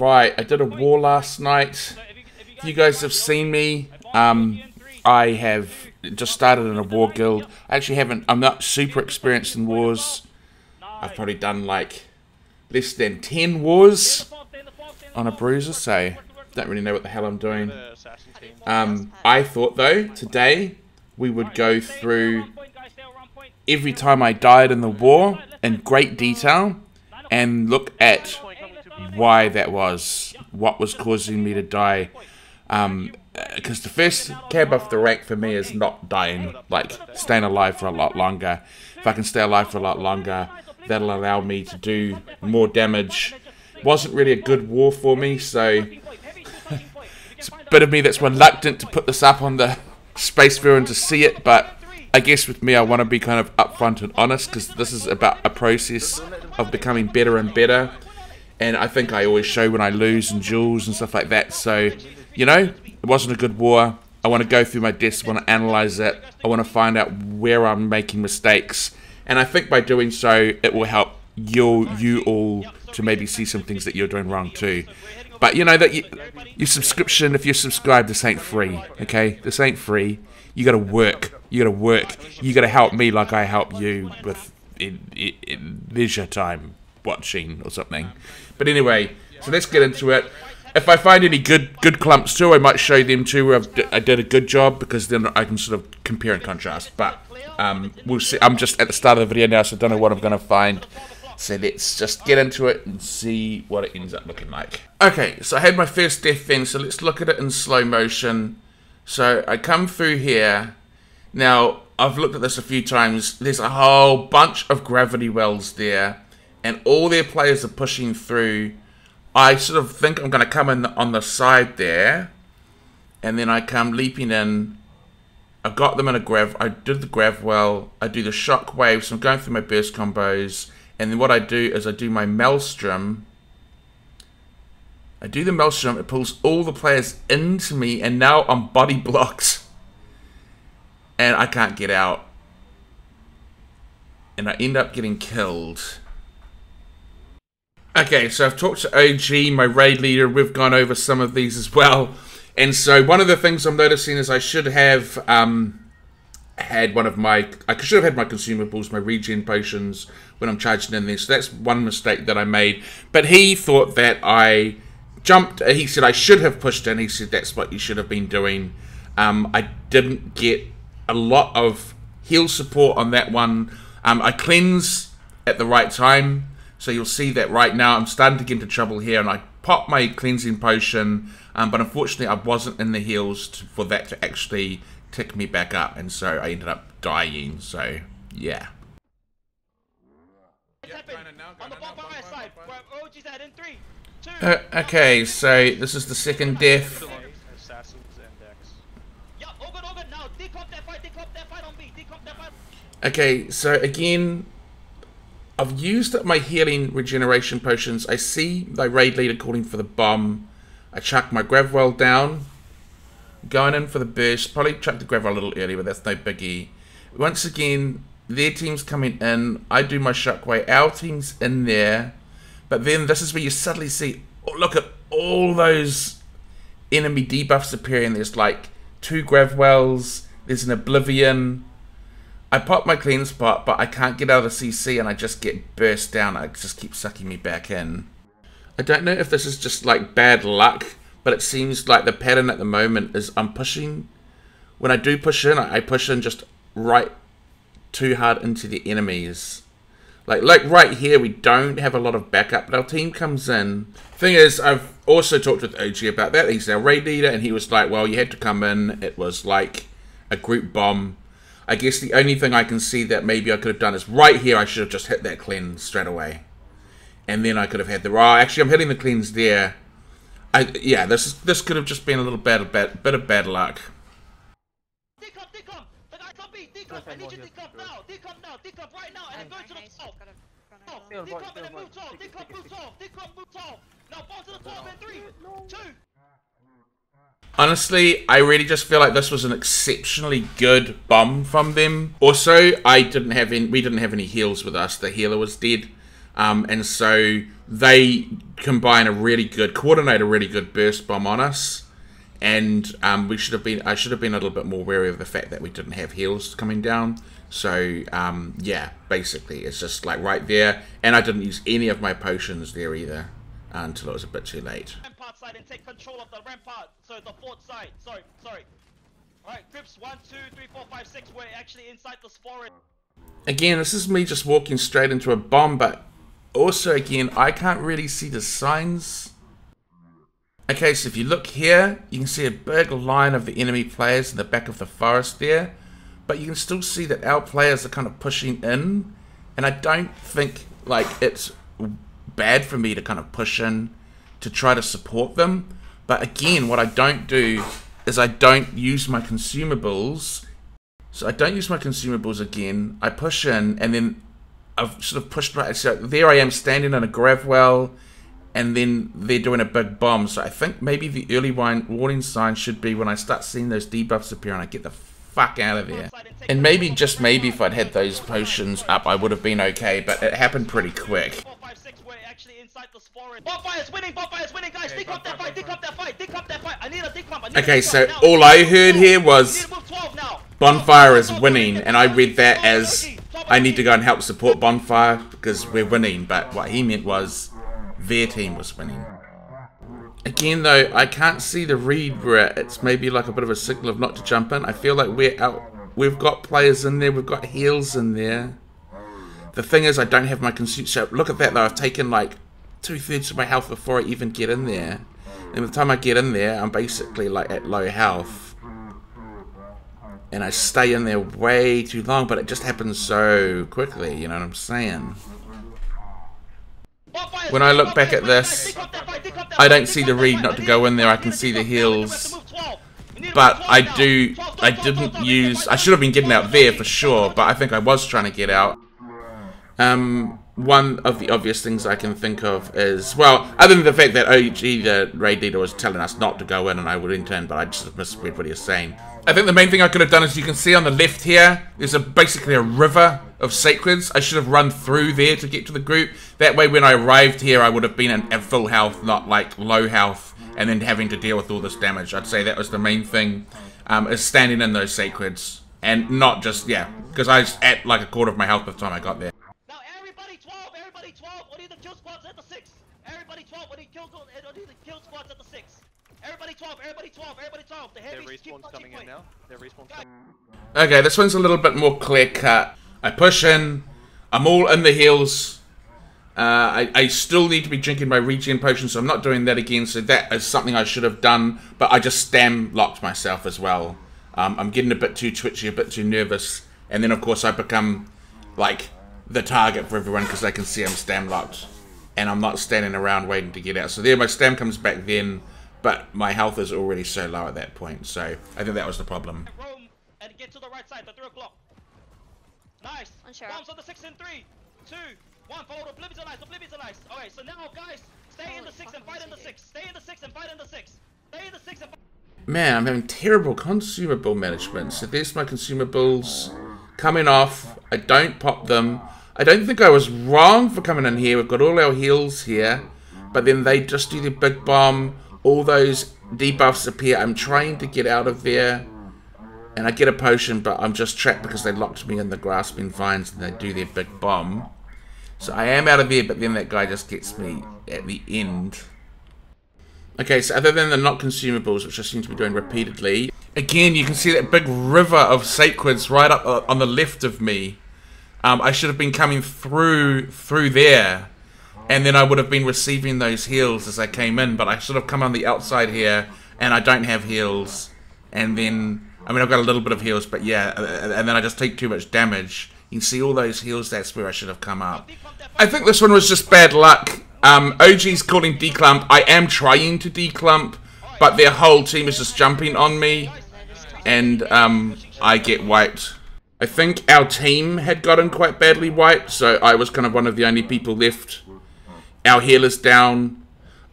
Right, I did a war last night. If you guys have seen me, I have just started in a war guild. I actually haven't, I'm not super experienced in wars. I've probably done like less than 10 wars on a bruiser, so don't really know what the hell I'm doing. I thought though, today we would go through every time I died in the war in great detail and look at why that was, what was causing me to die. Because the first cab off the rank for me is not dying, like staying alive for a lot longer. If I can stay alive for a lot longer, that'll allow me to do more damage. Wasn't really a good war for me, so it's a bit of me that's reluctant to put this up on the space viewer and to see it, but I guess with me I want to be kind of upfront and honest, because this is about a process of becoming better and better, and I think I always show when I lose in duels and stuff like that. So, you know, it wasn't a good war. I want to go through my deaths, I want to analyze it, I want to find out where I'm making mistakes, and I think by doing so it will help you all to maybe see some things that you're doing wrong too. But you know that your subscription, if you're subscribed, this ain't free, okay? This ain't free. You gotta work. You gotta work. You gotta help me like I help you with in leisure time watching or something. But anyway, so let's get into it. If I find any good clumps too, I might show them too where I did a good job, because then I can sort of compare and contrast. But we'll see. I'm just at the start of the video now, so I don't know what I'm gonna find. So let's just get into it and see what it ends up looking like. Okay, so I had my first death then, so let's look at it in slow motion. So I come through here. Now, I've looked at this a few times. There's a whole bunch of gravity wells there, and all their players are pushing through. I sort of think I'm going to come in on the side there, and then I come leaping in. I got them in a grav. I did the grav well. I do the shock wave, so I'm going through my burst combos. And then what I do is I do my maelstrom. I do the maelstrom, it pulls all the players into me, and now I'm body blocked. And I can't get out. And I end up getting killed. Okay, so I've talked to OG, my raid leader. We've gone over some of these as well. And so one of the things I'm noticing is I should have had one of my, I should have had my consumables, my regen potions when I'm charging in there. So that's one mistake that I made. But he thought that I jumped, he said I should have pushed in. He said that's what you should have been doing. I didn't get a lot of heal support on that one. I cleanse at the right time. So you'll see that right now I'm starting to get into trouble here, and I popped my cleansing potion, but unfortunately I wasn't in the heals for that to actually tick me back up, and so I ended up dying. So yeah. Okay, so this is the second death. Okay, so again, I've used up my healing regeneration potions. I see my raid leader calling for the bomb. I chuck my gravwell down. Going in for the burst. Probably chuck the gravwell a little early, but that's no biggie. Once again, their team's coming in. I do my shockwave. Our team's in there. But then this is where you suddenly see, oh, look at all those enemy debuffs appearing. There's like 2 gravwells. There's an oblivion. I pop my clean spot, but I can't get out of the CC, and I just get burst down. It just keeps sucking me back in. I don't know if this is just like bad luck, but it seems like the pattern at the moment is I'm pushing. When I do push in, I push in just right too hard into the enemies. Like right here, we don't have a lot of backup, but our team comes in. Thing is, I've also talked with OG about that. He's our raid leader, and he was like, well, you had to come in. It was like a group bomb. I guess the only thing I can see that maybe I could have done is right here, I should have just hit that cleanse straight away. And then I could have had the... Oh, actually, I'm hitting the cleanse there. Yeah, this could have just been a little bit of bad luck. I need you to decomp now, decomp now, decomp right now, and then go to the top. Decomp and then move off, decomp moves off, decomp moves off. Now fall to the top in 3, 2. Honestly, I really just feel like this was an exceptionally good bomb from them. Also, we didn't have any heals with us. The healer was dead. And so they coordinate a really good burst bomb on us. And I should have been a little bit more wary of the fact that we didn't have heals coming down. So yeah, basically it's just like right there, and I didn't use any of my potions there either until it was a bit too late. Rampart side and take control of the rampart. So the fort side. Sorry. Alright, grips 1, 2, 3, 4, 5, 6. We're actually inside the spore. Again, this is me just walking straight into a bomb, but also again, I can't really see the signs. Okay, so if you look here, you can see a big line of the enemy players in the back of the forest there. But you can still see that our players are kind of pushing in. And I don't think, like, it's bad for me to kind of push in to try to support them. But again, what I don't do is I don't use my consumables. So I don't use my consumables again. I push in, and then I've sort of pushed right. So there I am standing in a grav well. And then they're doing a big bomb. So I think maybe the early warning sign should be when I start seeing those debuffs appear and I get the fuck out of there. And maybe, just maybe, if I'd had those potions up, I would have been okay. But it happened pretty quick. Okay, so all I heard here was Bonfire is winning. And I read that as I need to go and help support Bonfire because we're winning. But what he meant was their team was winning. Again though, I can't see the read where it's maybe like a bit of a signal of not to jump in. I feel like we're out. We've got players in there, we've got heals in there. The thing is I don't have my consume. So look at that though, I've taken like 2/3 of my health before I even get in there. And by the time I get in there, I'm basically like at low health. And I stay in there way too long, but it just happens so quickly, you know what I'm saying? When I look back at this, I don't see the read not to go in there. I can see the heals. But I didn't use... I should have been getting out there for sure, but I think I was trying to get out. One of the obvious things I can think of is... Well, other than the fact that OG, the raid leader, was telling us not to go in and I would intern, but I just misread what he was saying. I think the main thing I could have done is you can see on the left here, there's basically a river of sacreds. I should have run through there to get to the group. That way when I arrived here, I would have been at full health, not like low health, and then having to deal with all this damage. I'd say that was the main thing, is standing in those sacreds. And not just, yeah, because I was at like a quarter of my health by the time I got there. Now everybody 12, only the kill squads at the 6. Everybody 12, only the kill squads at the 6. Everybody 12. The heavies keep coming in now. Their respawn's coming. Okay, this one's a little bit more clear cut. I push in. I'm all in the heals. I still need to be drinking my regen potion, so I'm not doing that again. So that is something I should have done, but I just stam locked myself as well. I'm getting a bit too twitchy, a bit too nervous, and then of course I become like the target for everyone because they can see I'm stam locked, and I'm not standing around waiting to get out. So there, my stam comes back then. But my health is already so low at that point, so I think that was the problem. Roam and get to the right side, the 3 o'clock. Nice. Bombs on the 6 in 3, 2, 1. Follow the oblivious are nice. Okay, so now guys, stay in the 6 and fight in the 6. Stay in the 6 and fight in the 6. Stay in the 6 and fight. Man, I'm having terrible consumable management. So there's my consumables coming off. I don't pop them. I don't think I was wrong for coming in here. We've got all our heals here, but then they just do the big bomb. All those debuffs appear. I'm trying to get out of there. And I get a potion, but I'm just trapped because they locked me in the grasping vines and they do their big bomb. So I am out of there, but then that guy just gets me at the end. Okay, so other than the not consumables, which I seem to be doing repeatedly, again, you can see that big river of sacreds right up on the left of me. I should have been coming through there. And then I would have been receiving those heals as I came in, but I should have come on the outside here, and I don't have heals. And then, I mean, I've got a little bit of heals, but yeah, and then I just take too much damage. You can see all those heals, that's where I should have come up. I think this one was just bad luck. OG's calling declump. I am trying to declump, but their whole team is just jumping on me, and I get wiped. I think our team had gotten quite badly wiped, so I was kind of one of the only people left. Our healer's down.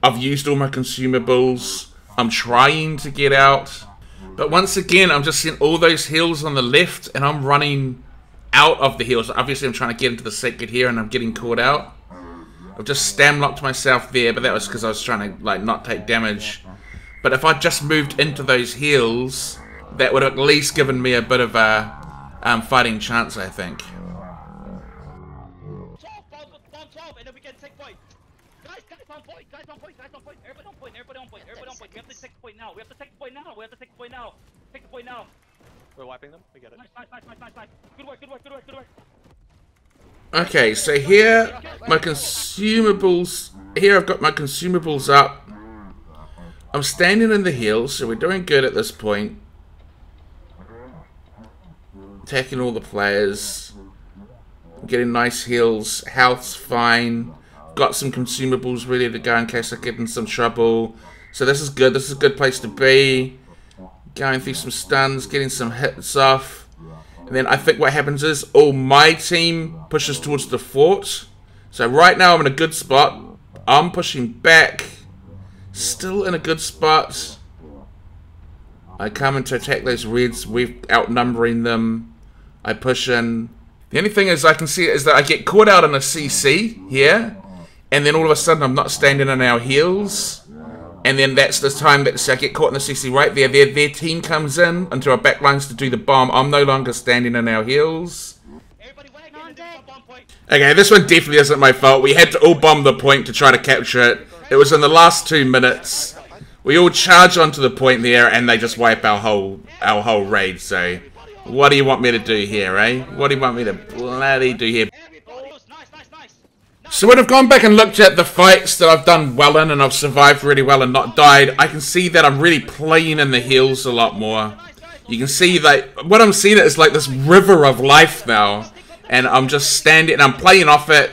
I've used all my consumables. I'm trying to get out. But once again, I'm just seeing all those heals on the left, and I'm running out of the heals. Obviously, I'm trying to get into the sacred here, and I'm getting caught out. I've just stam locked myself there, but that was because I was trying to like not take damage. But if I just moved into those heals, that would have at least given me a bit of a fighting chance, I think. 12, bomb 12, and then we can take point. Guys on point, guys on point, guys on point. Everybody on point, everybody on point, everybody on point. We have to take the point now. We have to take the point now. We have to take the point now. Take the point now. We're wiping them. We get it. Nice. Good work. Okay, so here my consumables. Here I've got my consumables up. I'm standing in the heals, so we're doing good at this point. Attacking all the players. Getting nice heals. Health's fine. Got some consumables ready to go in case I get in some trouble. So this is good. This is a good place to be. Going through some stuns, getting some hits off. And then I think what happens is all my team pushes towards the fort. So right now I'm in a good spot. I'm pushing back. Still in a good spot. I come in to attack those reds. We're outnumbering them. I push in. The only thing is I can see is that I get caught out in a CC here. And then all of a sudden I'm not standing in our heals. And then that's the time that I get caught in the CC right there. Their team comes in into our backlines to do the bomb. I'm no longer standing in our heels. Okay, this one definitely isn't my fault. We had to all bomb the point to try to capture it. It was in the last 2 minutes. We all charge onto the point there, and they just wipe our whole raid. So, what do you want me to do here, eh? What do you want me to bloody do here? So when I've gone back and looked at the fights that I've done well in, and I've survived really well and not died, I can see that I'm really playing in the heals a lot more. You can see that what I'm seeing is like this river of life now, and I'm just standing and I'm playing off it.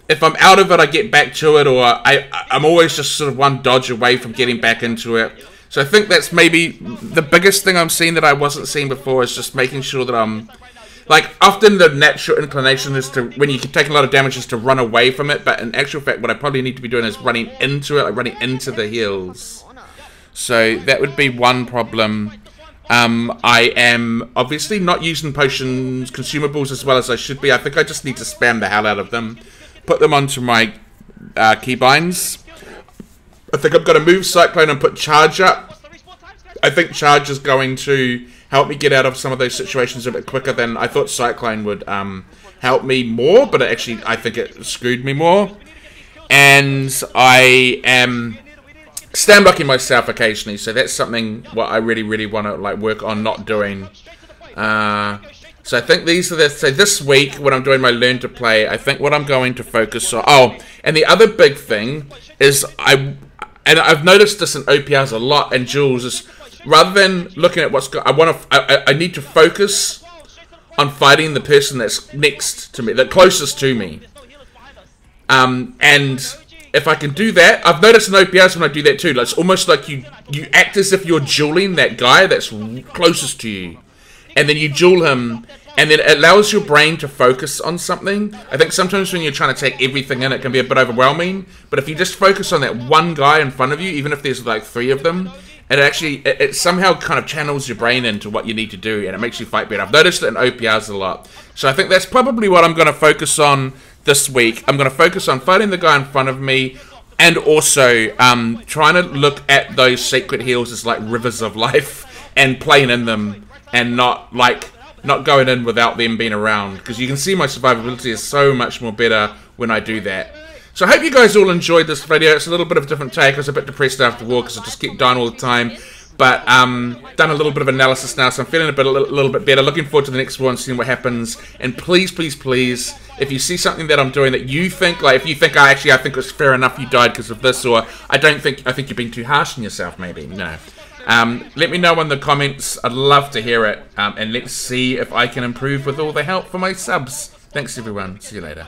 If I'm out of it, I get back to it, or I'm always just sort of one dodge away from getting back into it. So I think that's maybe the biggest thing I'm seeing that I wasn't seeing before, is just making sure that I'm... Like, often the natural inclination is to, when you take a lot of damage, is to run away from it, but in actual fact, what I probably need to be doing is running into it, like running into the heals. So that would be one problem. I am obviously not using potions, consumables as well as I should be. I think I just need to spam the hell out of them. Put them onto my keybinds. I think I'm going to move Cyclone and put Charge up. I think Charge is going to help me get out of some of those situations a bit quicker than I thought Cyclone would help me more, but I think it screwed me more. And I am stand blocking myself occasionally, so that's something what I really want to like work on not doing. So I think these are so this week when I'm doing my learn to play, I think what I'm going to focus on. Oh, and the other big thing is I've noticed this in OPRs a lot and Jules is, rather than looking at what's I need to focus on fighting the person that's next to me, the closest to me. And if I can do that, I've noticed in OPRs when I do that too. It's almost like you act as if you're dueling that guy that's closest to you, and then you duel him, and then it allows your brain to focus on something. I think sometimes when you're trying to take everything in, it can be a bit overwhelming. But if you just focus on that one guy in front of you, even if there's like 3 of them, it somehow kind of channels your brain into what you need to do, and it makes you fight better. I've noticed it in OPRs a lot. So I think that's probably what I'm going to focus on this week. I'm going to focus on fighting the guy in front of me, and also trying to look at those sacred heals as like rivers of life, and playing in them, and not going in without them being around. Because you can see my survivability is so much more better when I do that. So I hope you guys all enjoyed this video. It's a little bit of a different take. I was a bit depressed after war because I just keep dying all the time. But done a little bit of analysis now, so I'm feeling a little bit better. Looking forward to the next one, seeing what happens. And please, if you see something that I'm doing that you think, like if you think I think it's fair enough you died because of this, or I think you're being too harsh on yourself, maybe. No. Let me know in the comments. I'd love to hear it. And let's see if I can improve with all the help from my subs. Thanks everyone. See you later.